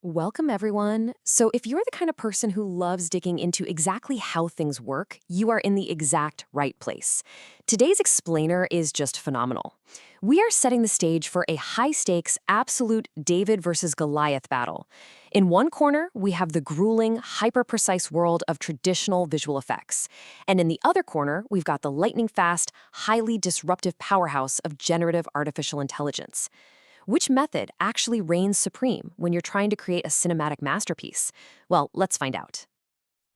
Welcome, everyone. So, if you're the kind of person who loves digging into exactly how things work, you are in the exact right place. Today's explainer is just phenomenal. We are setting the stage for a high stakes, absolute David versus Goliath battle. In one corner, we have the grueling, hyper precise world of traditional visual effects. And in the other corner, we've got the lightning fast, highly disruptive powerhouse of generative artificial intelligence. Which method actually reigns supreme when you're trying to create a cinematic masterpiece? Well, let's find out.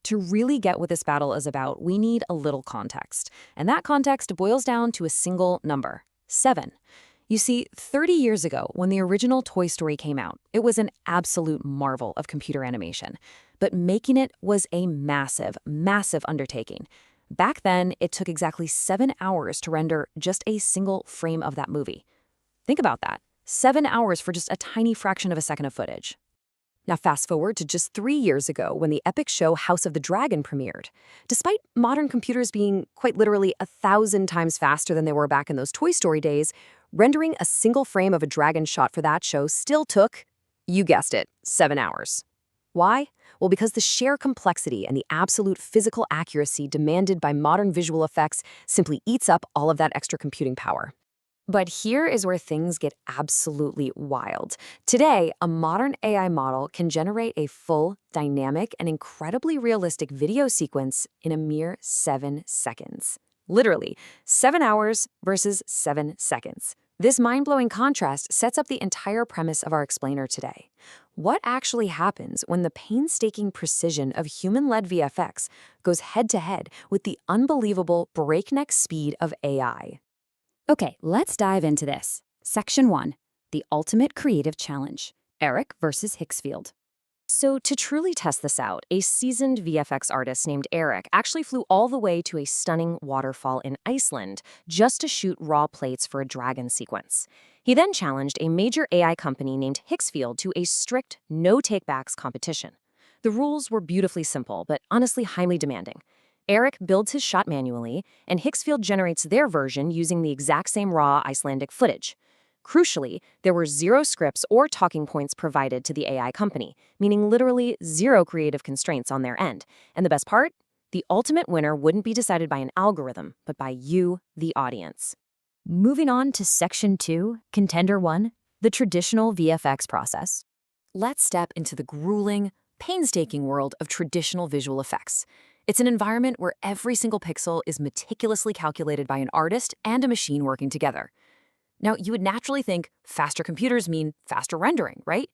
To really get what this battle is about, we need a little context. And that context boils down to a single number: 7. You see, 30 years ago, when the original Toy Story came out, it was an absolute marvel of computer animation. But making it was a massive, massive undertaking. Back then, it took exactly 7 hours to render just a single frame of that movie. Think about that. 7 hours for just a tiny fraction of a second of footage. Now fast forward to just 3 years ago when the epic show House of the Dragon premiered. Despite modern computers being quite literally 1,000 times faster than they were back in those Toy Story days, rendering a single frame of a dragon shot for that show still took, you guessed it, 7 hours. Why? Well, because the sheer complexity and the absolute physical accuracy demanded by modern visual effects simply eats up all of that extra computing power. But here is where things get absolutely wild. Today, a modern AI model can generate a full, dynamic, and incredibly realistic video sequence in a mere 7 seconds. Literally, 7 hours versus 7 seconds. This mind-blowing contrast sets up the entire premise of our explainer today. What actually happens when the painstaking precision of human-led VFX goes head-to-head with the unbelievable breakneck speed of AI? Okay, let's dive into this. Section 1, the ultimate creative challenge, Eric versus Higgsfield. So to truly test this out, a seasoned VFX artist named Eric actually flew all the way to a stunning waterfall in Iceland just to shoot raw plates for a dragon sequence. He then challenged a major AI company named Higgsfield to a strict no-takebacks competition. The rules were beautifully simple, but honestly highly demanding. Eric builds his shot manually, and Higgsfield generates their version using the exact same raw Icelandic footage. Crucially, there were zero scripts or talking points provided to the AI company, meaning literally zero creative constraints on their end. And the best part? The ultimate winner wouldn't be decided by an algorithm, but by you, the audience. Moving on to Section 2, Contender 1, the traditional VFX process. Let's step into the grueling, painstaking world of traditional visual effects. It's an environment where every single pixel is meticulously calculated by an artist and a machine working together. Now, you would naturally think faster computers mean faster rendering, right?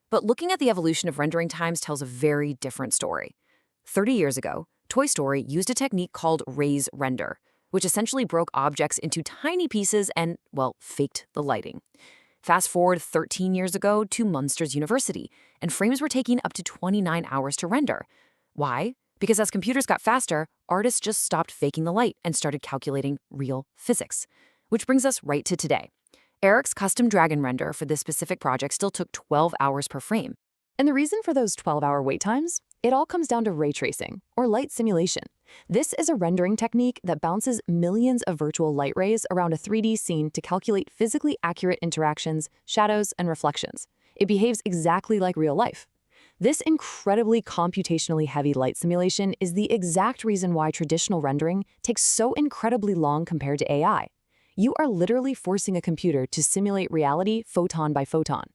But looking at the evolution of rendering times tells a very different story. 30 years ago, Toy Story used a technique called raise render, which essentially broke objects into tiny pieces and, well, faked the lighting. Fast forward 13 years ago to Munsters University, and frames were taking up to 29 hours to render. Why? Because as computers got faster, artists just stopped faking the light and started calculating real physics. Which brings us right to today. Eric's custom dragon render for this specific project still took 12 hours per frame. And the reason for those 12-hour wait times? It all comes down to ray tracing, or light simulation. This is a rendering technique that bounces millions of virtual light rays around a 3D scene to calculate physically accurate interactions, shadows, and reflections. It behaves exactly like real life. This incredibly computationally heavy light simulation is the exact reason why traditional rendering takes so incredibly long compared to AI. You are literally forcing a computer to simulate reality photon by photon.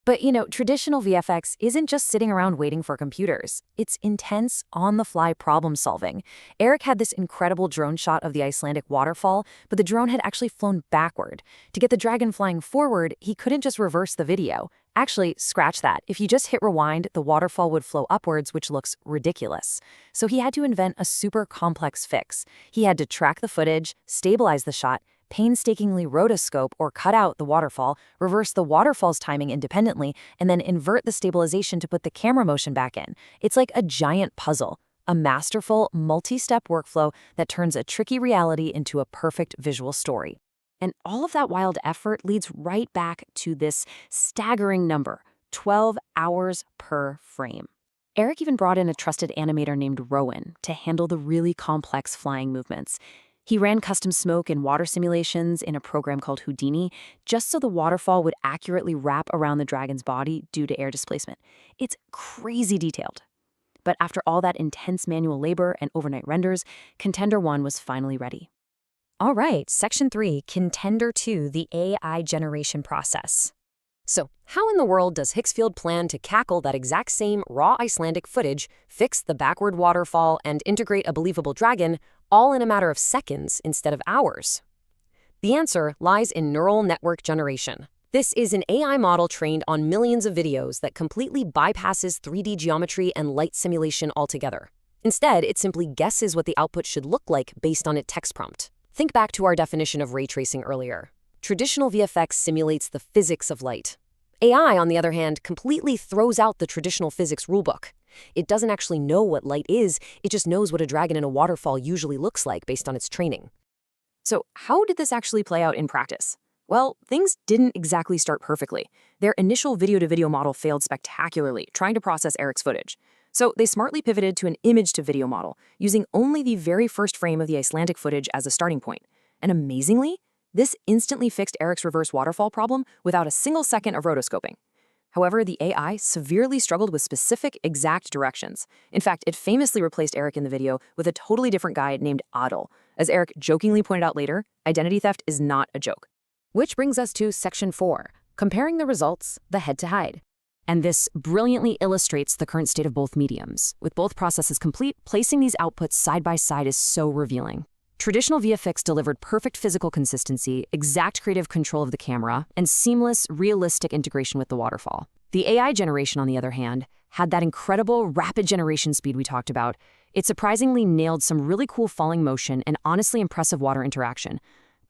But traditional VFX isn't just sitting around waiting for computers. It's intense, on-the-fly problem solving. Eric had this incredible drone shot of the Icelandic waterfall, but the drone had actually flown backward. To get the dragon flying forward, he couldn't just reverse the video. Actually, scratch that. If you just hit rewind, the waterfall would flow upwards, which looks ridiculous. So he had to invent a super complex fix. He had to track the footage, stabilize the shot, painstakingly rotoscope or cut out the waterfall, reverse the waterfall's timing independently, and then invert the stabilization to put the camera motion back in. It's like a giant puzzle, a masterful, multi-step workflow that turns a tricky reality into a perfect visual story. And all of that wild effort leads right back to this staggering number, 12 hours per frame. Eric even brought in a trusted animator named Rowan to handle the really complex flying movements. He ran custom smoke and water simulations in a program called Houdini just so the waterfall would accurately wrap around the dragon's body due to air displacement. It's crazy detailed. But after all that intense manual labor and overnight renders, Contender 1 was finally ready. All right, Section 3, Contender 2, the AI generation process. So, how in the world does Higgsfield plan to cackle that exact same raw Icelandic footage, fix the backward waterfall, and integrate a believable dragon, all in a matter of seconds instead of hours? The answer lies in neural network generation. This is an AI model trained on millions of videos that completely bypasses 3D geometry and light simulation altogether. Instead, it simply guesses what the output should look like based on a text prompt. Think back to our definition of ray tracing earlier. Traditional VFX simulates the physics of light. AI, on the other hand, completely throws out the traditional physics rulebook. It doesn't actually know what light is, it just knows what a dragon in a waterfall usually looks like based on its training. So, how did this actually play out in practice? Well, things didn't exactly start perfectly. Their initial video-to-video model failed spectacularly, trying to process Eric's footage. So they smartly pivoted to an image-to-video model, using only the very first frame of the Icelandic footage as a starting point. And amazingly, this instantly fixed Eric's reverse waterfall problem without a single second of rotoscoping. However, the AI severely struggled with specific, exact directions. In fact, it famously replaced Eric in the video with a totally different guy named Adel. As Eric jokingly pointed out later, identity theft is not a joke. Which brings us to Section 4, comparing the results, the head-to-hide. And this brilliantly illustrates the current state of both mediums. With both processes complete, placing these outputs side by side is so revealing. Traditional VFX delivered perfect physical consistency, exact creative control of the camera, and seamless, realistic integration with the waterfall. The AI generation, on the other hand, had that incredible rapid generation speed we talked about. It surprisingly nailed some really cool falling motion and honestly impressive water interaction.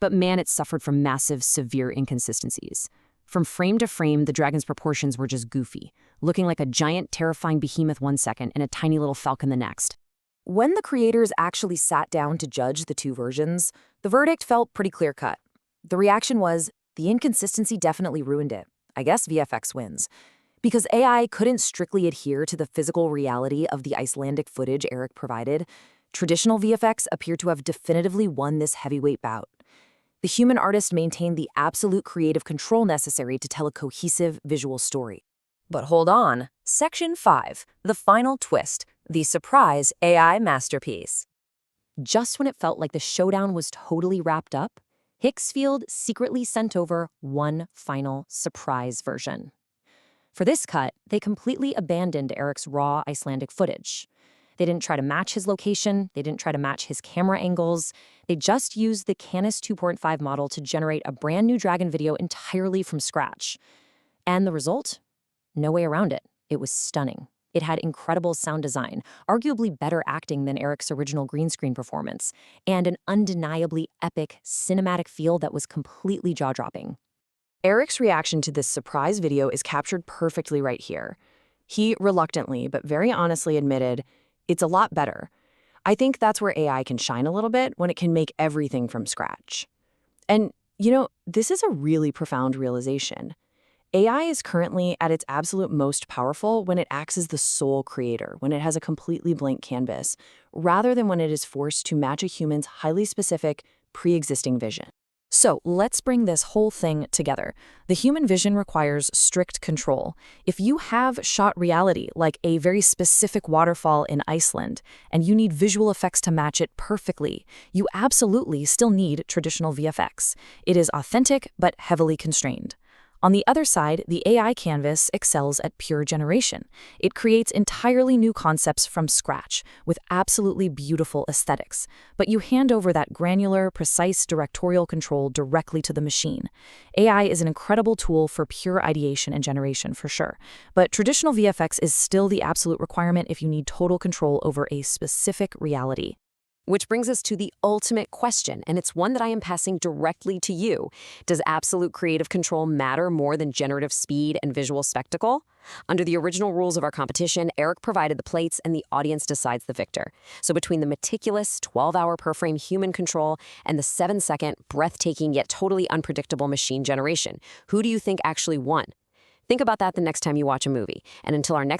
But man, it suffered from massive, severe inconsistencies. From frame to frame, the dragon's proportions were just goofy, looking like a giant, terrifying behemoth one second and a tiny little falcon the next. When the creators actually sat down to judge the two versions, the verdict felt pretty clear-cut. The reaction was, the inconsistency definitely ruined it. I guess VFX wins. Because AI couldn't strictly adhere to the physical reality of the Icelandic footage Eric provided, traditional VFX appeared to have definitively won this heavyweight bout. The human artist maintained the absolute creative control necessary to tell a cohesive visual story. But hold on, Section 5, the final twist, the surprise AI masterpiece. Just when it felt like the showdown was totally wrapped up, Higgsfield secretly sent over one final surprise version. For this cut, they completely abandoned Eric's raw Icelandic footage. They didn't try to match his location, they didn't try to match his camera angles, they just used the Canis 2.5 model to generate a brand new dragon video entirely from scratch. And the result? No way around it. It was stunning. It had incredible sound design, arguably better acting than Eric's original green screen performance, and an undeniably epic cinematic feel that was completely jaw-dropping. Eric's reaction to this surprise video is captured perfectly right here. He reluctantly, but very honestly admitted, "It's a lot better." I think that's where AI can shine a little bit, when it can make everything from scratch. And, this is a really profound realization. AI is currently at its absolute most powerful when it acts as the sole creator, when it has a completely blank canvas, rather than when it is forced to match a human's highly specific, pre-existing vision. So let's bring this whole thing together. The human vision requires strict control. If you have shot reality, like a very specific waterfall in Iceland, and you need visual effects to match it perfectly, you absolutely still need traditional VFX. It is authentic, but heavily constrained. On the other side, the AI canvas excels at pure generation. It creates entirely new concepts from scratch, with absolutely beautiful aesthetics. But you hand over that granular, precise directorial control directly to the machine. AI is an incredible tool for pure ideation and generation, for sure. But traditional VFX is still the absolute requirement if you need total control over a specific reality. Which brings us to the ultimate question, and it's one that I am passing directly to you. Does absolute creative control matter more than generative speed and visual spectacle? Under the original rules of our competition, Eric provided the plates and the audience decides the victor. So between the meticulous 12-hour per-frame human control and the 7-second, breathtaking yet totally unpredictable machine generation, who do you think actually won? Think about that the next time you watch a movie. And until our next